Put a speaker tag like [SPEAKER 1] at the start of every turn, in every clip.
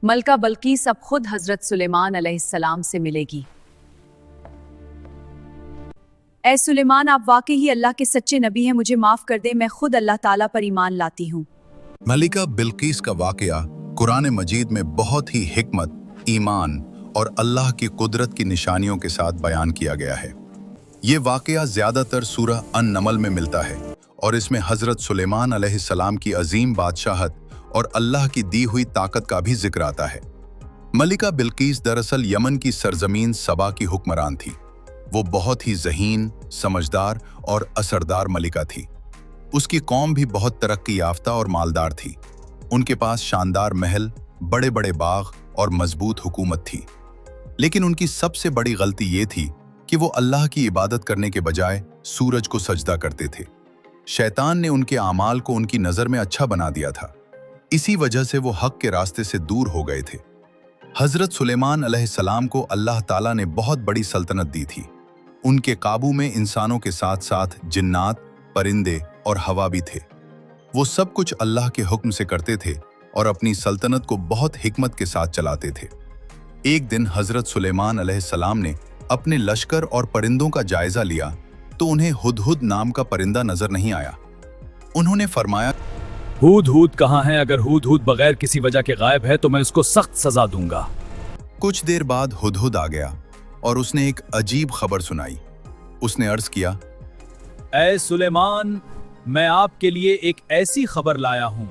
[SPEAKER 1] मलका बल्कीस अब खुद हजरत सुलेमान अलैहिस्सलाम से मिलेगी। ऐ सुलेमान, आप वाकई ही अल्लाह के सच्चे नबी हैं, मुझे माफ कर दे, मैं खुद अल्लाह ताला पर ईमान लाती हूँ।
[SPEAKER 2] मलिका बिल्कीस का वाकया कुरान मजीद में बहुत ही हिकमत, ईमान और अल्लाह की कुदरत की निशानियों के साथ बयान किया गया है। ये वाकया ज़्यादातर सूरह अन-नमल में मिलता है और इसमें हज़रत सुलेमान अलैहिस्सलाम की अजीम बादशाहत और अल्लाह की दी हुई ताकत का भी जिक्र आता है। मलिका बिल्कीस दरअसल यमन की सरजमीन सबा की हुक्मरान थी। वो बहुत ही ज़हीन, समझदार और असरदार मलिका थी। उसकी कौम भी बहुत तरक्की याफ्ता और मालदार थी। उनके पास शानदार महल, बड़े बड़े बाग और मजबूत हुकूमत थी। लेकिन उनकी सबसे बड़ी गलती ये थी कि वो अल्लाह की इबादत करने के बजाय सूरज को सजदा करते थे। शैतान ने उनके आमाल को उनकी नज़र में अच्छा बना दिया था। इसी वजह से वो हक के रास्ते से दूर हो गए थे। हज़रत सुलेमान अलैहिस्सलाम को अल्लाह ताला ने बहुत बड़ी सल्तनत दी थी। उनके काबू में इंसानों के साथ साथ जिन्नात, परिंदे और हवा भी थे। वो सब कुछ अल्लाह के हुक्म से करते थे और अपनी सल्तनत को बहुत हिकमत के साथ चलाते थे। एक दिन हज़रत सुलेमान अलैहिस्सलाम ने अपने लश्कर और परिंदों का जायजा लिया तो उन्हें हुदहुद नाम का परिंदा नजर नहीं आया। उन्होंने फरमाया,
[SPEAKER 3] हुदहुद कहाँ है? अगर हुदहुद बगैर किसी वजह के गायब है तो मैं उसको सख्त सजा दूंगा।
[SPEAKER 2] कुछ देर बाद हुदहुद आ गया और उसने एक अजीब खबर सुनाई। उसने अर्ज किया,
[SPEAKER 3] ऐ सुलेमान, मैं आपके लिए एक ऐसी खबर लाया हूं।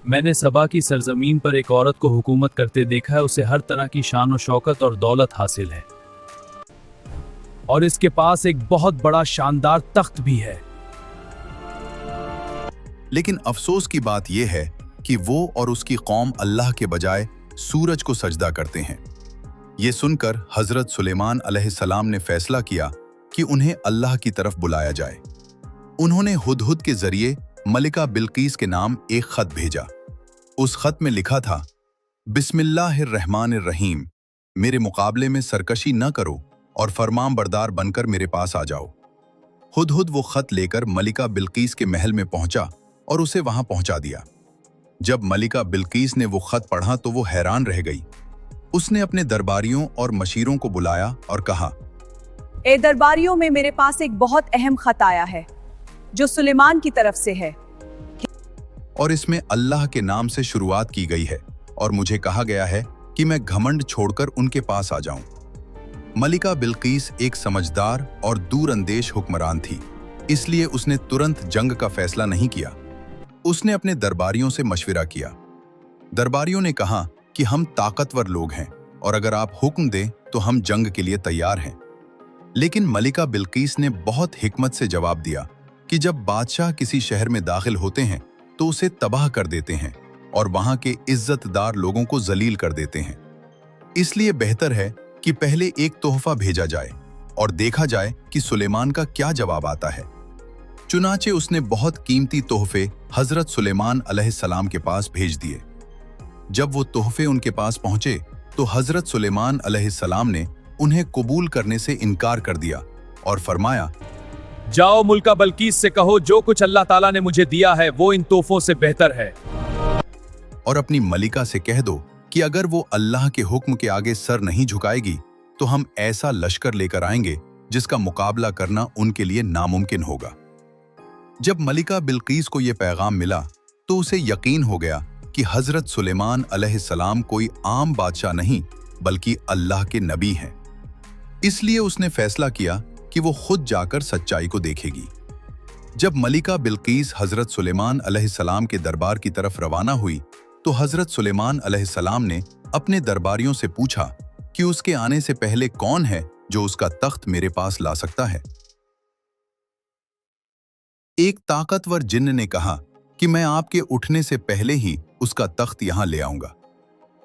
[SPEAKER 3] मैंने सबा की सरजमीन पर एक औरत को हुकूमत करते देखा है। उसे हर तरह की शान और शौकत और दौलत हासिल है और इसके पास एक बहुत बड़ा शानदार तख्त भी है।
[SPEAKER 2] लेकिन अफसोस की बात यह है कि वो और उसकी कौम अल्लाह के बजाय सूरज को सजदा करते हैं। ये सुनकर हज़रत सुलेमान अलैहिस्सलाम ने फैसला किया कि उन्हें अल्लाह की तरफ बुलाया जाए। उन्होंने हुदहुद के जरिए मलिका बिल्कीस के नाम एक खत भेजा। उस खत में लिखा था, बिस्मिल्लाहिर्रहमानिर्रहीम, मेरे मुकाबले में सरकशी न करो और फरमान बरदार बनकर मेरे पास आ जाओ। हुदहुद वो खत लेकर मलिका बिल्कीस के महल में पहुंचा और उसे वहां पहुंचा दिया। जब मलिका बिल्कीस ने वो खत पढ़ा तो वो हैरान रह गई। उसने अपने दरबारियों और मशीरों को बुलाया और कहा,
[SPEAKER 1] ए दरबारियों में मेरे पास एक बहुत अहम खत आया है जो सुलेमान की तरफ से है
[SPEAKER 2] और इसमें अल्लाह के नाम से शुरुआत की गई है और मुझे कहा गया है कि मैं घमंड छोड़कर उनके पास आ जाऊं। मलिका बिल्कीस एक समझदार और दूरअंदेश हुक्मरान थी, इसलिए उसने तुरंत जंग का फैसला नहीं किया। उसने अपने दरबारियों से मशविरा किया। दरबारियों ने कहा कि हम ताकतवर लोग हैं और अगर आप हुक्म दें तो हम जंग के लिए तैयार हैं। लेकिन मलिका बिल्कीस ने बहुत हिकमत से जवाब दिया कि जब बादशाह किसी शहर में दाखिल होते हैं तो उसे तबाह कर देते हैं और वहां के इज्जतदार लोगों को जलील कर देते हैं। इसलिए बेहतर है कि पहले एक तोहफा भेजा जाए और देखा जाए कि सुलेमान का क्या जवाब आता है। चुनाचे उसने बहुत कीमती तोहफे हजरत सुलेमान अलैहिस्सलाम के पास भेज दिए। जब वो तोहफे उनके पास पहुंचे तो हजरत सुलेमान अलैहिस्सलाम ने उन्हें कबूल करने से इनकार कर दिया और फरमाया,
[SPEAKER 3] जाओ मुल्का बल्कीस से कहो जो कुछ अल्लाह ताला ने मुझे दिया है वो इन तोहफों से बेहतर है।
[SPEAKER 2] और अपनी मलिका से कह दो कि अगर वो अल्लाह के हुक्म के आगे सर नहीं झुकाएगी तो हम ऐसा लश्कर लेकर आएंगे जिसका मुकाबला करना उनके लिए नामुमकिन होगा। जब मलिका बिल्कीस को यह पैगाम मिला तो उसे यकीन हो गया कि हजरत सुलेमान अलैहिस्सलाम कोई आम बादशाह नहीं बल्कि अल्लाह के नबी हैं। इसलिए उसने फैसला किया कि वो खुद जाकर सच्चाई को देखेगी। जब मलिका बिल्कीस हजरत सुलेमान अलैहिस्सलाम के दरबार की तरफ रवाना हुई तो हजरत सुलेमान अलैहिस्सलाम ने अपने दरबारियों से पूछा कि उसके आने से पहले कौन है जो उसका तख्त मेरे पास ला सकता है। एक ताकतवर जिन्न ने कहा कि मैं आपके उठने से पहले ही उसका तख्त यहां ले आऊंगा।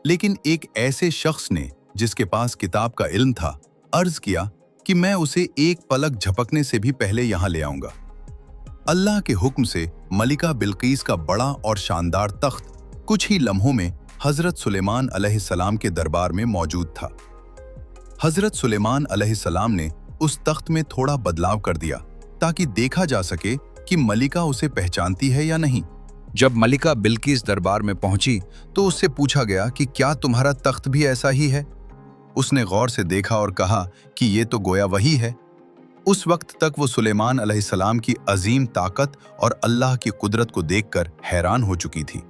[SPEAKER 2] लेकिन एक ऐसे शख्स ने जिसके पास किताब का इल्म था अर्ज किया कि मैं उसे एक पलक झपकने से भी पहले यहां ले आऊंगा। अल्लाह के हुक्म से मलिका बिल्कीस का बड़ा और शानदार तख्त कुछ ही लम्हों में हजरत सुलेमान अलैहिस्सलाम के दरबार में मौजूद था। हजरत सुलेमान अलैहिस्सलाम ने उस तख्त में थोड़ा बदलाव कर दिया ताकि देखा जा सके कि मलिका उसे पहचानती है या नहीं। जब मलिका बिल्किस दरबार में पहुंची तो उससे पूछा गया कि क्या तुम्हारा तख्त भी ऐसा ही है। उसने गौर से देखा और कहा कि ये तो गोया वही है। उस वक्त तक वो सुलेमान अलैहिस्सलाम की अजीम ताकत और अल्लाह की कुदरत को देखकर हैरान हो चुकी थी।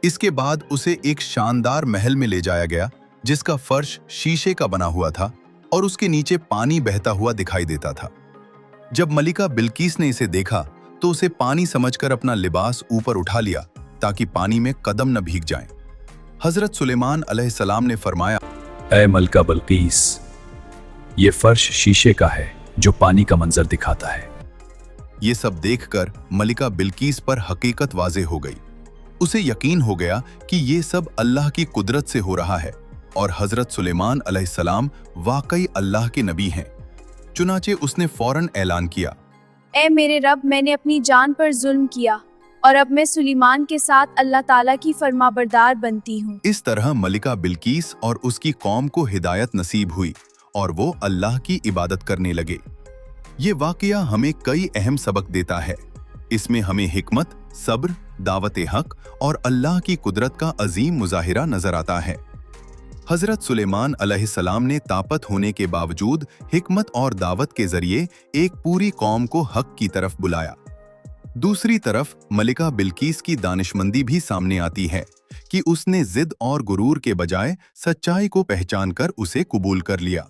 [SPEAKER 2] इसके बाद उसे एक शानदार महल में ले जाया गया जिसका फर्श शीशे का बना हुआ था और उसके नीचे पानी बहता हुआ दिखाई देता था। जब मलिका बिल्किस ने इसे देखा तो उसे पानी समझकर अपना लिबास ऊपर उठा लिया ताकि पानी में कदम न भीग जाएं। हजरत सुलेमान अलैहिस्सलाम ने फरमाया,
[SPEAKER 3] ऐ मलका बिल्किस, ये फर्श शीशे का है जो पानी का मंजर दिखाता है।
[SPEAKER 2] ये सब देखकर मलिका बिल्किस पर हकीकत वाज़ेह हो गई। उसे यकीन हो गया कि ये सब अल्लाह की कुदरत से हो रहा है और हजरत सुलेमान अलैहिस्सलाम वाकई अल्लाह के नबी हैं। चुनाचे उसने फौरन ऐलान किया,
[SPEAKER 1] ए मेरे रब, मैंने अपनी जान पर जुल्म किया और अब मैं सुलेमान के साथ अल्लाह ताला की फरमाबरदार बनती हूँ।
[SPEAKER 2] इस तरह मलिका बिल्किस और उसकी कौम को हिदायत नसीब हुई और वो अल्लाह की इबादत करने लगे। ये वाकया हमें कई अहम सबक देता है। इसमें हमें हिकमत, सब्र, दावत हक और अल्लाह की कुदरत का अजीम मुजाहिरा नजर आता है। हजरत सुलेमान अलैहिस्सलाम ने ताकत होने के बावजूद हिकमत और दावत के जरिए एक पूरी कौम को हक की तरफ बुलाया। दूसरी तरफ मलिका बिल्किस की दानिशमंदी भी सामने आती है कि उसने जिद और गुरूर के बजाय सच्चाई को पहचानकर उसे कबूल कर लिया।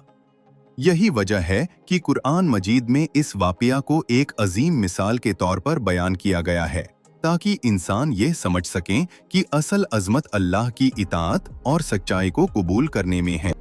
[SPEAKER 2] यही वजह है कि कुरान मजीद में इस वाकया को एक अजीम मिसाल के तौर पर बयान किया गया है ताकि इंसान ये समझ सकें कि असल अजमत अल्लाह की इताअत और सच्चाई को कबूल करने में है।